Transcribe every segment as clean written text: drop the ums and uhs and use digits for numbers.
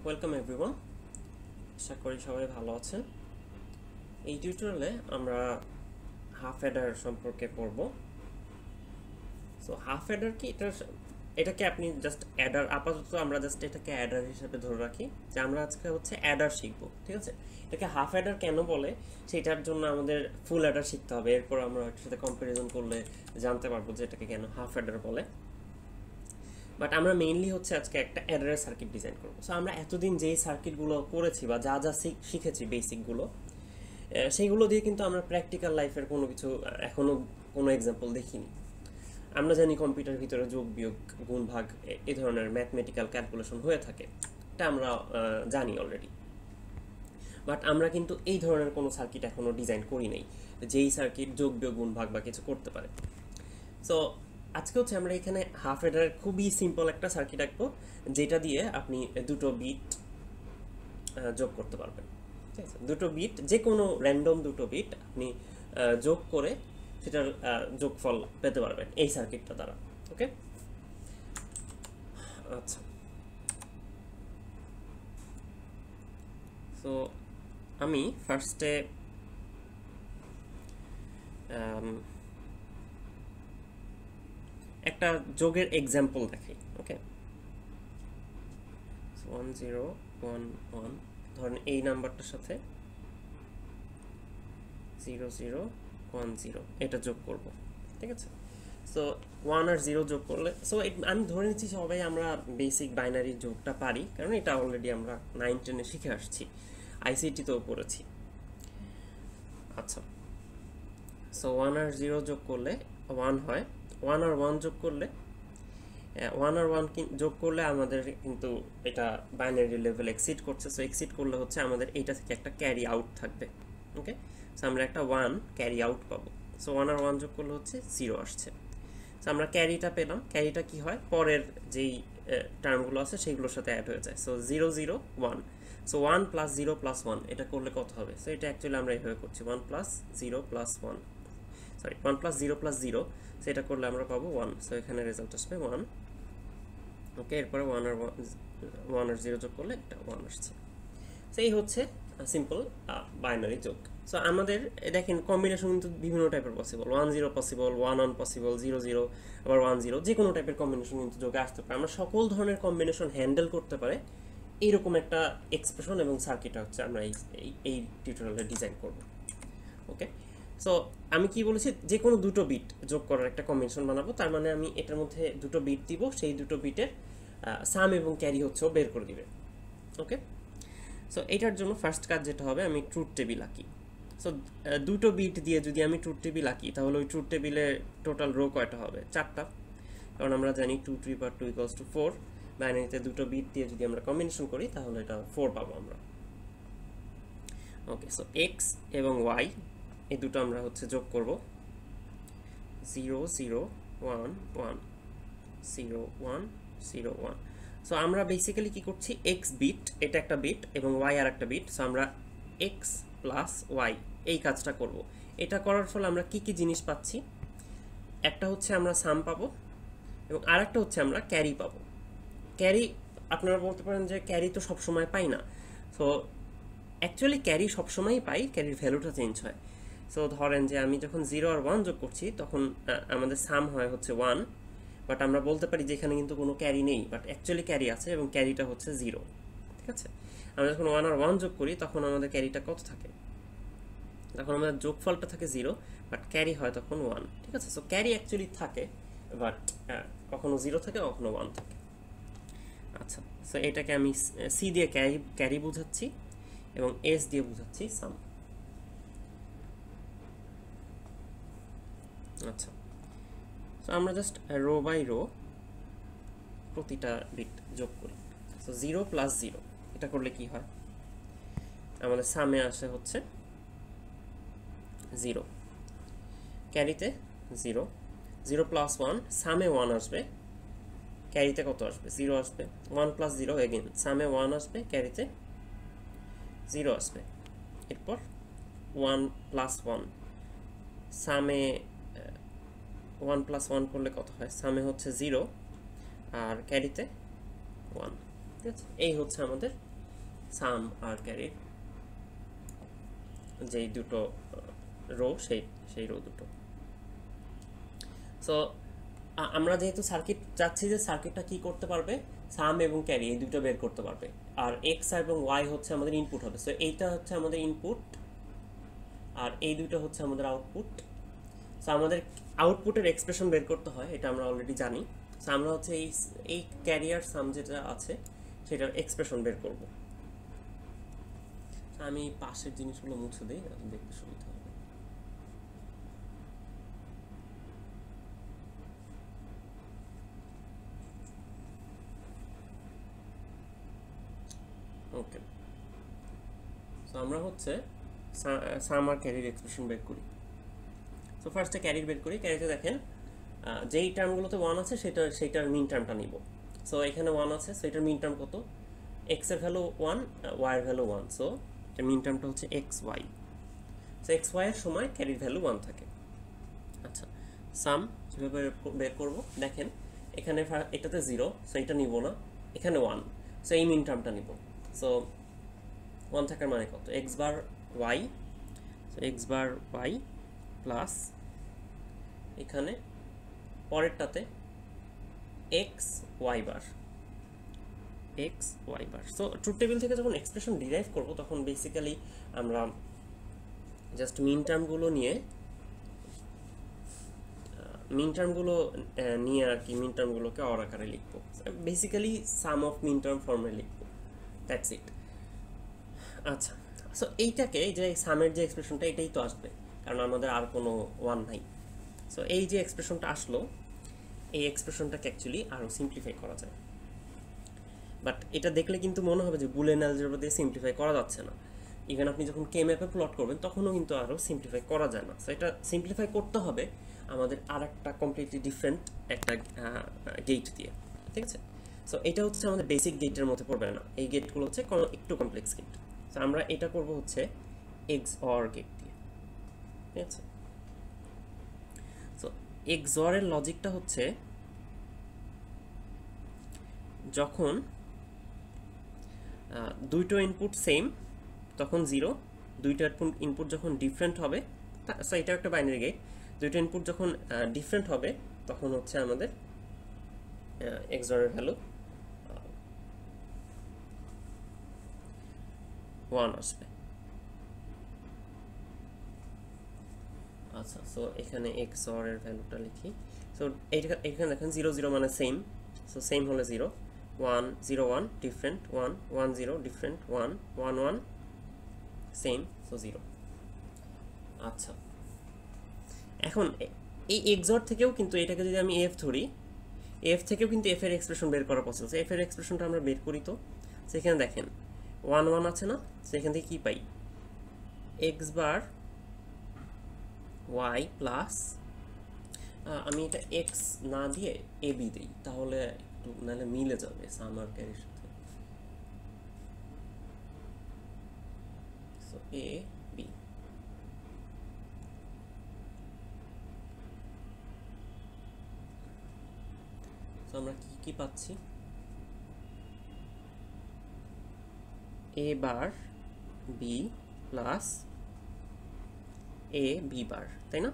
Welcome everyone, আশা করি সবাই ভালো আছেন। এই টিউটোরিয়ালে আমরা হাফ অ্যাডার সম্পর্কে পড়ব। সো হাফ অ্যাডার কি, এটাকে আপনি জাস্ট অ্যাডার, আপাতত আমরা জাস্ট এটাকে অ্যাডার হিসেবে ধরে রাখি যে আমরা আজকে হচ্ছে অ্যাডার শিখবো, ঠিক আছে। এটাকে হাফ অ্যাডার কেন বলে সেটার জন্য আমাদের ফুল অ্যাডার শিখতে হবে, এরপর আমরা এটার সাথে কম্প্যারিজন করলে জানতে পারবো যে এটাকে কেন হাফ অ্যাডার বলে। বাট আমরা মেইনলি হচ্ছে আজকে একটা অ্যাডারের সার্কিট ডিজাইন করবো। সো আমরা এতদিন যেই সার্কিটগুলো করেছি বা যা যা শিখেছি বেসিকগুলো, সেইগুলো দিয়ে কিন্তু আমরা প্র্যাকটিক্যাল লাইফের কোনো কিছু এখনও কোনো এক্সাম্পল দেখিনি। আমরা জানি কম্পিউটার ভিতরে যোগ বিয়োগ গুণ ভাগ এই ধরনের ম্যাথমেটিক্যাল ক্যালকুলেশন হয়ে থাকে, এটা আমরা জানি অলরেডি। বাট আমরা কিন্তু এই ধরনের কোনো সার্কিট এখনও ডিজাইন করি নাই যেই সার্কিট যোগ বিয়োগ গুণ ভাগ বা কিছু করতে পারে। সো আজকে হচ্ছে আমরা এখানে হাফ অ্যাডারের খুবই সিম্পল একটা সার্কিট আঁকবো, যেটা দিয়ে আপনি দুটো বিট যোগ করতে পারবেন। ঠিক আছে, দুটো বিট, যে কোনো র্যান্ডম দুটো বিট আপনি যোগ করে সেটার যোগফল পেতে পারবেন এই সার্কিটটা দ্বারা। ওকে, আচ্ছা। সো আমি ফার্স্টে একটা যোগের এক্সাম্পল দেখাই। ওকে, 1011, ধরেন এই নাম্বারটার সাথে 0010 এটা যোগ করব, ঠিক আছে। সো 1 আর 0 যোগ করলে, সো আমি ধরে নিচ্ছি সবাই আমরা বেসিক বাইনারি যোগটা পারি, কারণ এটা অলরেডি আমরা 9-10-এ শিখে আসছি, আইসিটিতেও পড়েছি। আচ্ছা, সো 1 আর 0 যোগ করলে 1 হয়, 1 আর 1 যোগ করলে 1 আর 1 যোগ করলে আমাদের কিন্তু এটা বাইনারি লেভেল এক্সিড করছে। সো এক্সিড করলে হচ্ছে আমাদের এইটা থেকে একটা ক্যারি আউট থাকবে। ওকে, সো আমরা একটা 1 ক্যারি আউট পাবো। সো 1 আর 1 যোগ করলে হচ্ছে 0 আসছে। সো আমরা ক্যারিটা পেলাম। ক্যারিটা কি হয়, পরের যেই টার্মগুলো আছে সেইগুলোর সাথে অ্যাড হয়ে যায়। সো 0 0 1, সো 1 + 0 + 1 এটা করলে কত হবে? সো এটা অ্যাকচুয়ালি আমরা এইভাবে করছি, 1 + 0 + 1, সরি 1 + 0 + 0, সেটা করলে আমরা পাবো 1। সো এখানে রেজাল্ট আসবে 1। ওকে, এরপরে 1 আর 0 যোগ করলে এটা 1 আসছে। সেই হচ্ছে সিম্পল বাইনারি যোগ। সো আমাদের দেখেন কম্বিনেশন কিন্তু বিভিন্ন টাইপের পসিবল, 1 0 পসিবল, 1 1 পসিবল, 0 0 আবার 1 0, যে কোনো টাইপের কম্বিনেশন কিন্তু যোগে আসতে পারে। আমরা সকল ধরনের কম্বিনেশন হ্যান্ডেল করতে পারে এইরকম একটা এক্সপ্রেশন এবং সার্কিট হচ্ছে আমরা এই টিউটোরিয়ালে ডিজাইন করব। ওকে, সো আমি কি বলেছি, যে কোনো দুটো বিট যোগ করার একটা কম্বিনেশন বানাবো, তার মানে আমি এটার মধ্যে দুটো বিট দিব, সেই দুটো বিটের সাম এবং ক্যারি হচ্ছে বের করে দিবে। ওকে, সো এটার জন্য ফার্স্ট কাজ যেটা হবে, আমি ট্রুথ টেবিল আঁকি। সো দুটো বিট দিয়ে যদি আমি ট্রুথ টেবিল আঁকি, তাহলে ওই ট্রুথ টেবিলে টোটাল রো কয়টা হবে? 4টা, কারণ আমরা জানি 2 3 / 2 = 4। বাইনারিতে দুটো বিট দিয়ে যদি আমরা কম্বিনেশন করি তাহলে এটা 4 পাবো আমরা। ওকে, সো এক্স এবং ওয়াই এই দুটো আমরা হচ্ছে যোগ করব, 0 0 1 1 0 1 0 1। সো আমরা বেসিক্যালি কি করছি, এক্স বিট, এটা একটা বিট, এবং ওয়াই আর একটা বিট। সো আমরা এক্স প্লাস ওয়াই এই কাজটা করব। এটা করার ফলে আমরা কি কি জিনিস পাচ্ছি? একটা হচ্ছে আমরা সাম পাবো, এবং আর একটা হচ্ছে আমরা ক্যারি পাবো। ক্যারি, আপনারা বলতে পারেন যে ক্যারি তো সবসময় পাই না। সো অ্যাকচুয়ালি ক্যারি সবসময়ই পাই, ক্যারির ভ্যালুটা চেঞ্জ হয়। সো ধরেন যে আমি যখন 0 আর 1 যোগ করছি তখন আমাদের সাম হয় হচ্ছে 1, বাট আমরা বলতে পারি যে এখানে কিন্তু কোনো ক্যারি নেই, বাট অ্যাকচুয়ালি ক্যারি আছে এবং ক্যারিটা হচ্ছে 0। ঠিক আছে, আমরা যখন 1 আর 1 যোগ করি তখন আমাদের ক্যারিটা কত থাকে? তখন আমাদের যোগফলটা থাকে 0, বাট ক্যারি হয় তখন 1। ঠিক আছে, সো ক্যারি অ্যাকচুয়ালি থাকে, বাট কখনো 0 থাকে, কখনো 1 থাকে। আচ্ছা, সো এটাকে আমি সি দিয়ে ক্যারি বোঝাচ্ছি এবং এস দিয়ে বোঝাচ্ছি সাম। আচ্ছা, সো আমরা জাস্ট রো বাই রো প্রতিটা বিট যোগ করি। সো 0 + 0 এটা করলে কি হয়, আমাদের সামে আসে হচ্ছে 0, ক্যারিতে 0 0 + 1, সামে 1 আসবে, ক্যারিতে কত আসবে? 0 আসবে। 1 + 0 এগেন, সামে 1 আসবে, ক্যারিতে 0 আসবে। এরপর 1 + 1, সামে 1 + 1 করলে কত হয়? সামে হচ্ছে 0 আর ক্যারিতে 1। ঠিক আছে, এই হচ্ছে আমাদের সাম আর ক্যারির যেই দুটো রো সেই রো দুটো। সো আমরা যেহেতু সার্কিট চাচ্ছি যে সার্কিটটা কি করতে পারবে, সাম এবং ক্যারি এই দুটো বের করতে পারবে, আর এক্স এবং ওয়াই হচ্ছে আমাদের ইনপুট হবে। সো এইটা হচ্ছে আমাদের ইনপুট আর এই দুটো হচ্ছে আমাদের আউটপুট। সো আমাদের আউটপুটের এক্সপ্রেশন বের করতে হয়, এটা আমরা অলরেডি জানি। সো আমরা হচ্ছে এই ক্যারিয়ার সাম যেটা আছে সেটার এক্সপ্রেশন বের করব। আমি পাশের জিনিসগুলো মুছে দিই, দেখতে সুবিধা হবে। ওকে, সো আমরা হচ্ছে সাম আর ক্যারির এক্সপ্রেশন বের করি। সো ফার্স্টে ক্যারির বের করি। ক্যারিতে দেখেন যেই টার্মগুলোতে 1 আছে সেইটার মিন টার্মটা নিব। সো এখানে 1 আছে, সো এটার মিন টার্ম কত? এক্স এর ভ্যালু 1, ওয়াই এর ভ্যালু 1, সো এটার মিন টার্মটা হচ্ছে x y. So x y এর সময় ক্যারির ভ্যালু 1 থাকে। আচ্ছা, সাম কীভাবে বের করব দেখেন, এখানে এটাতে 0, সো এটা নিব না, এখানে 1, সো এই মিন টার্মটা নিব। সো 1 থাকার মানে কত? X bar Y, so x bar Y plus এখানে পরেরটাতে x y bar, x y bar. So truth table থেকে যখন এক্সপ্রেশন ডিরাইভ করব তখন বেসিক্যালি আমরা জাস্ট মিন টার্মগুলো নিয়ে আর কি মিন টার্মগুলোকে অর আকারে লিখবো, basically sum of mean term ফর্মে লিখবো, দ্যাটস ইট। আচ্ছা, সো এইটাকে যে সামের যে এক্সপ্রেশনটা এটাই তো আসবে, কারণ আমাদের আর কোনো 1 নাই। সো এই যে এক্সপ্রেশনটা আসলো, এই এক্সপ্রেশনটাকে অ্যাকচুয়ালি আরও সিম্পলিফাই করা যায়। বাট এটা দেখলে কিন্তু মনে হবে যে বুলিয়ান অ্যালজেব্রা দিয়ে সিম্পলিফাই করা যাচ্ছে না। ইভেন আপনি যখন কে ম্যাপে প্লট করবেন তখনও কিন্তু আরও সিম্পলিফাই করা যায় না। সো এটা সিম্পলিফাই করতে হবে আমাদের আর একটা কমপ্লিটলি ডিফারেন্ট একটা গেট দিয়ে, ঠিক আছে? সো এটা হচ্ছে আমাদের বেসিক গেটের মধ্যে পড়বে না, এই গেটগুলো হচ্ছে একটু কমপ্লেক্স গেট। সো আমরা এটা করব হচ্ছে XOR গেট দিয়ে, ঠিক আছে? সো XOR এর লজিকটা হচ্ছে যখন দুইটো ইনপুট সেম তখন 0, দুইটা ইনপুট যখন ডিফারেন্ট হবে, সো এটা একটা বাইনারি গেট, দুইটা ইনপুট যখন ডিফারেন্ট হবে তখন হচ্ছে আমাদের XOR এর ভ্যালু 1 আসবে। আচ্ছা, সো এখানে XOR এর ভ্যালুটা লিখি। সো এখানে দেখেন 0 0 মানে সেম, সো সেম হলে 0, 1 0 1 ডিফারেন্ট, 1 1 0 ডিফারেন্ট, 1 1 1 সেম, সো 0। আচ্ছা, এখন এই XOR থেকেও কিন্তু এটাকে যদি আমি এফ ধরি, এফ থেকেও কিন্তু এফ এর এক্সপ্রেশন বের করা পসিবল। এফ এর এক্সপ্রেশনটা আমরা বের করি, তো সেখানে দেখেন 1 1 আছে না, সেখান থেকে কি পাই? এক্স বার ওয়াই প্লাস, আমি এটা এক্স না দিয়ে এ বি দিই, তাহলে একটু নাহলে মিলে যাবে সাম আর ক্যারির সাথে। সো এ বি, সো আমরা কি পাচ্ছি? এ বার বি প্লাস এ বি বার, তাই না?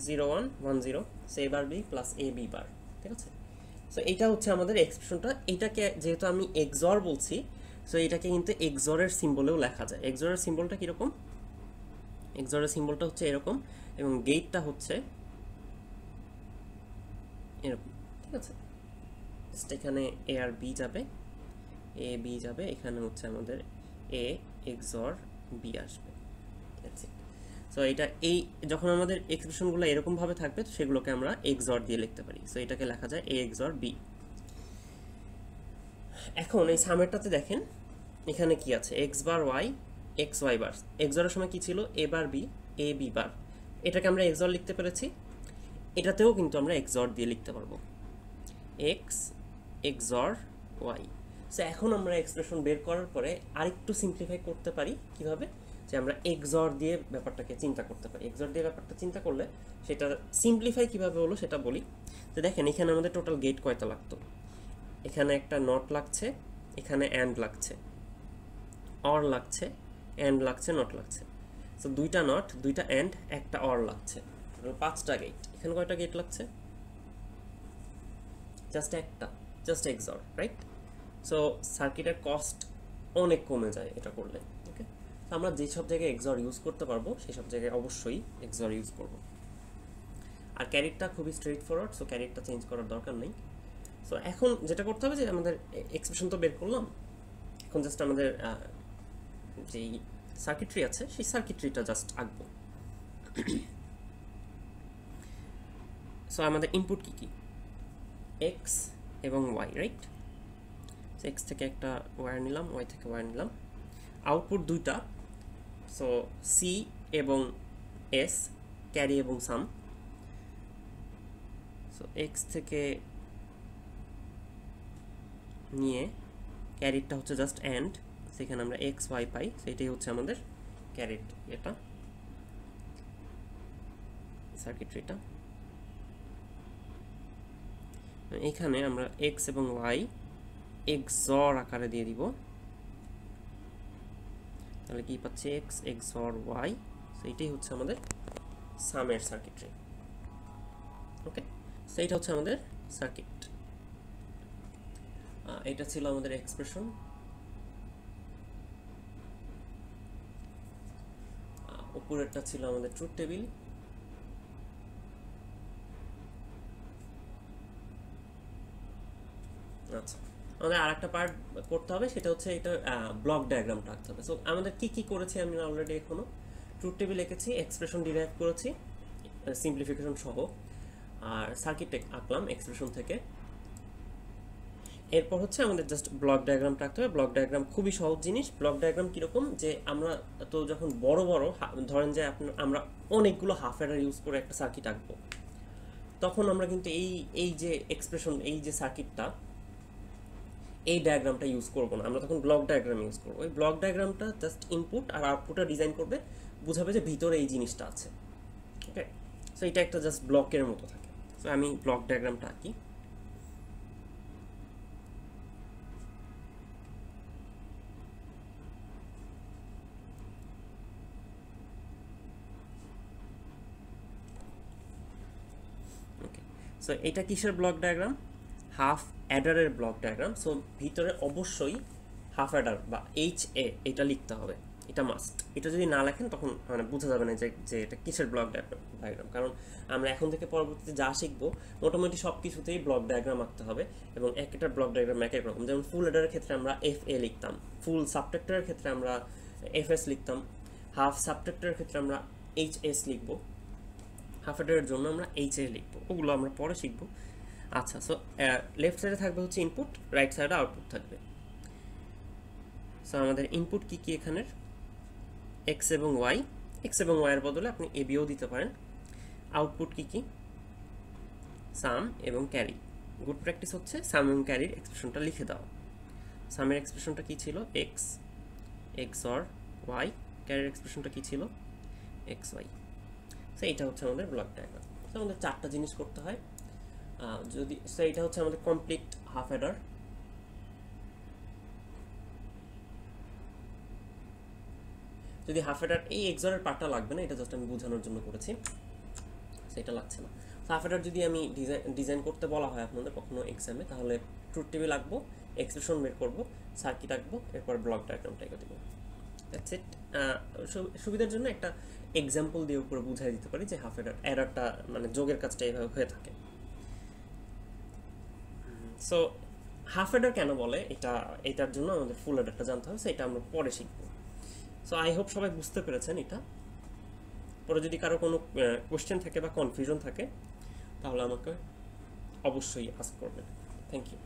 0 1 1 0, so A bar B plus A B বার, ঠিক আছে? সো এইটা হচ্ছে আমাদের এক্সপ্রেশনটা। এইটাকে যেহেতু আমি XOR বলছি, সো এটাকে কিন্তু XOR এর সিম্বলেও লেখা যায়। XOR এর সিম্বলটা কীরকম? XOR এর সিম্বলটা হচ্ছে এরকম, এবং গেটটা হচ্ছে এরকম, ঠিক আছে? জাস্ট এখানে এ আর বি যাবে, এ বি যাবে, এখানে হচ্ছে আমাদের এ XOR বি আসবে, দ্যাটস ইট। সো এটা এই যখন আমাদের এক্সপ্রেশনগুলো এরকমভাবে থাকবে তো সেগুলোকে আমরা XOR দিয়ে লিখতে পারি। সো এটাকে লেখা যায় A XOR B। এখন এই সামেরটাতে দেখেন এখানে কি আছে? X bar Y, x y bar. XOR এর সময় কি ছিল? এ বার বি, এ বি বার। এটাকে আমরা XOR লিখতে পেরেছি, এটাতেও কিন্তু আমরা XOR দিয়ে লিখতে পারবো, এক্স XOR ওয়াই। সো এখন আমরা এক্সপ্রেশন বের করার পরে আরেকটু সিম্পলিফাই করতে পারি। কিভাবে? যে আমরা XOR দিয়ে ব্যাপারটাকে চিন্তা করতে পারি। XOR দিয়ে ব্যাপারটা চিন্তা করলে সেটা সিম্পলিফাই কিভাবে হলো সেটা বলি। তো দেখেন এখানে আমাদের টোটাল গেট কয়টা লাগতো? এখানে একটা নট লাগছে, এখানে অ্যান্ড লাগছে, অর লাগছে, অ্যান্ড লাগছে, নট লাগছে। সো দুইটা নট, দুইটা অ্যান্ড, একটা অর লাগছে, 5টা গেট। এখানে কয়টা গেট লাগছে? জাস্ট একটা, জাস্ট এক্সর, রাইট? সো সার্কিটের কস্ট অনেক কমে যায় এটা করলে। ওকে, আমরা যেসব জায়গায় এক্সর ইউজ করতে পারবো সেই সব জায়গায় অবশ্যই এক্সর ইউজ করব। আর ক্যারিটটা খুবই স্ট্রেট ফরওয়ার্ড, সো ক্যারিটটা চেঞ্জ করার দরকার নেই। সো এখন যেটা করতে হবে যে আমাদের এক্সপ্রেশন তো বের করলাম, এখন জাস্ট আমাদের যেই সার্কিটরি আছে সেই সার্কিটরিটা জাস্ট আঁকবো। সো আমাদের ইনপুট কি কি? এক্স এবং ওয়াই, রাইট? এক্স থেকে একটা ওয়্যার নিলাম, ওয়াই থেকে ওয়্যার নিলাম। আউটপুট দুইটা, সো সি এবং এস, ক্যারি এবং সাম। সো এক্স থেকে নিয়ে ক্যারিটটা হচ্ছে জাস্ট অ্যান্ড, সেখানে আমরা এক্স ওয়াই পাই, সেটাই হচ্ছে আমাদের ক্যারিট। এটা সার্কিটরিটা, এখানে আমরা এক্স এবং ওয়াই এক্সর আকারে দিয়ে দিব, তাহলে কি পাচ্ছি? এক্স এক্সর ওয়াই, সেইটাই হচ্ছে আমাদের সামের সার্কিটরি। ওকে, সেইটা হচ্ছে আমাদের সার্কিট। এটা ছিল আমাদের এক্সপ্রেশন। উপরেরটা ছিল আমাদের ট্রুথ টেবিল। আচ্ছা, আমাদের আরেকটা পার্ট করতে হবে, সেটা হচ্ছে এটা ব্লক ডায়াগ্রামটা আঁকতে হবে। সো আমাদের কি কি করেছি আমি অলরেডি এখনো ট্রুথ টেবিল এঁকেছি, এক্সপ্রেশন ডিরাইভ করেছি সিম্পলিফিকেশন সহ, আর সার্কিট আঁকলাম এক্সপ্রেশন থেকে। এরপর হচ্ছে আমাদের জাস্ট ব্লক ডায়াগ্রামটা আঁকতে হবে। ব্লক ডায়াগ্রাম খুবই সহজ জিনিস। ব্লক ডায়াগ্রাম কীরকম, যে আমরা তো যখন বড় বড় ধরেন যে আমরা অনেকগুলো হাফ অ্যাডার ইউজ করে একটা সার্কিট আঁকবো, তখন আমরা কিন্তু এই যে এক্সপ্রেশন, এই যে সার্কিটটা, এই ডায়াগ্রামটা ইউজ করবো না, আমরা তখন ব্লক ডায়াগ্রাম ইউজ করবো। ওই ব্লক ডায়াগ্রামটা জাস্ট ইনপুট আর আউটপুটটা ডিজাইন করবে, বুঝাবে যে ভিতরে এই জিনিসটা আছে। ওকে, সো এটা একটা জাস্ট ব্লকের মতো থাকে। সো আমি ব্লক ডায়াগ্রামটা আঁকি। ওকে, সো এটা কিসের ব্লক ডায়াগ্রাম? হাফ অ্যাডারের ব্লক ডায়াগ্রাম। সো ভিতরে অবশ্যই হাফ অ্যাডার বা এইচ এ এটা লিখতে হবে, এটা মাস্ট। এটা যদি না লেখেন তখন মানে বোঝা যাবে না যে এটা কিসের ব্লক ডায়াগ্রাম, কারণ আমরা এখন থেকে পরবর্তীতে যা শিখবো মোটামুটি সব কিছুতেই ব্লক ডায়াগ্রাম আঁকতে হবে, এবং একটা ব্লক ডায়াগ্রাম এক এক রকম। যেমন ফুল অ্যাডারের ক্ষেত্রে আমরা এফ এ লিখতাম, ফুল সাবট্রাক্টরের ক্ষেত্রে আমরা এফ এস লিখতাম, হাফ সাবট্রাক্টরের ক্ষেত্রে আমরা এইচ এস লিখবো, হাফ অ্যাডারের জন্য আমরা এইচ এ লিখবো, ওগুলো আমরা পরে শিখবো। আচ্ছা, সো লেফট সাইডে থাকবে হচ্ছে ইনপুট, রাইট সাইডে আউটপুট থাকবে। সো আমাদের ইনপুট কি কি এখানের? এক্স এবং ওয়াই, এক্স এবং ওয়াইয়ের বদলে আপনি এ বিও দিতে পারেন। আউটপুট কি কি? সাম এবং ক্যারি। গুড প্র্যাকটিস হচ্ছে সাম এবং ক্যারির এক্সপ্রেশনটা লিখে দাও। সামের এক্সপ্রেশনটা কি ছিল? এক্স এক্স অর ওয়াই, ক্যারির এক্সপ্রেশনটা কি ছিল? X y. সো এইটা হচ্ছে আমাদের ব্লক ডায়াগ্রাম। সো আমাদের 4টা জিনিস করতে হয়। যদি সো এটা হচ্ছে আমাদের কমপ্লিট হাফ অ্যাডার। যদি হাফ অ্যাডার, এই এক্সরের পার্টটা লাগবে না, এটা জাস্ট আমি বোঝানোর জন্য করেছি, সেটা লাগছে না। হাফ অ্যাডার যদি আমি ডিজাইন করতে বলা হয় আপনাদের কখনো এক্সামে, তাহলে ট্রুথ টেবিল আঁকবো, এক্সপ্রেশন বের করবো, সার্কিট আঁকবো, এরপর ব্লক ডায়াগ্রামটা এঁকে দেবো। That's it. সুবিধার জন্য একটা এক্সাম্পল দিয়ে উপরে বুঝাই দিতে পারি যে হাফ অ্যাডারটা মানে যোগের কাজটা এইভাবে হয়ে থাকে। সো হাফ অ্যাডার কেন বলে, এটার জন্য আমাদের ফুল অ্যাডারটা জানতে হবে, সেটা আমরা পরে শিখবো। সো আই হোপ সবাই বুঝতে পেরেছেন এটা। পরে যদি কারো কোনো কোয়েশ্চেন থাকে বা কনফিউশন থাকে তাহলে আমাকে অবশ্যই আস্ক করবেন। Thank you.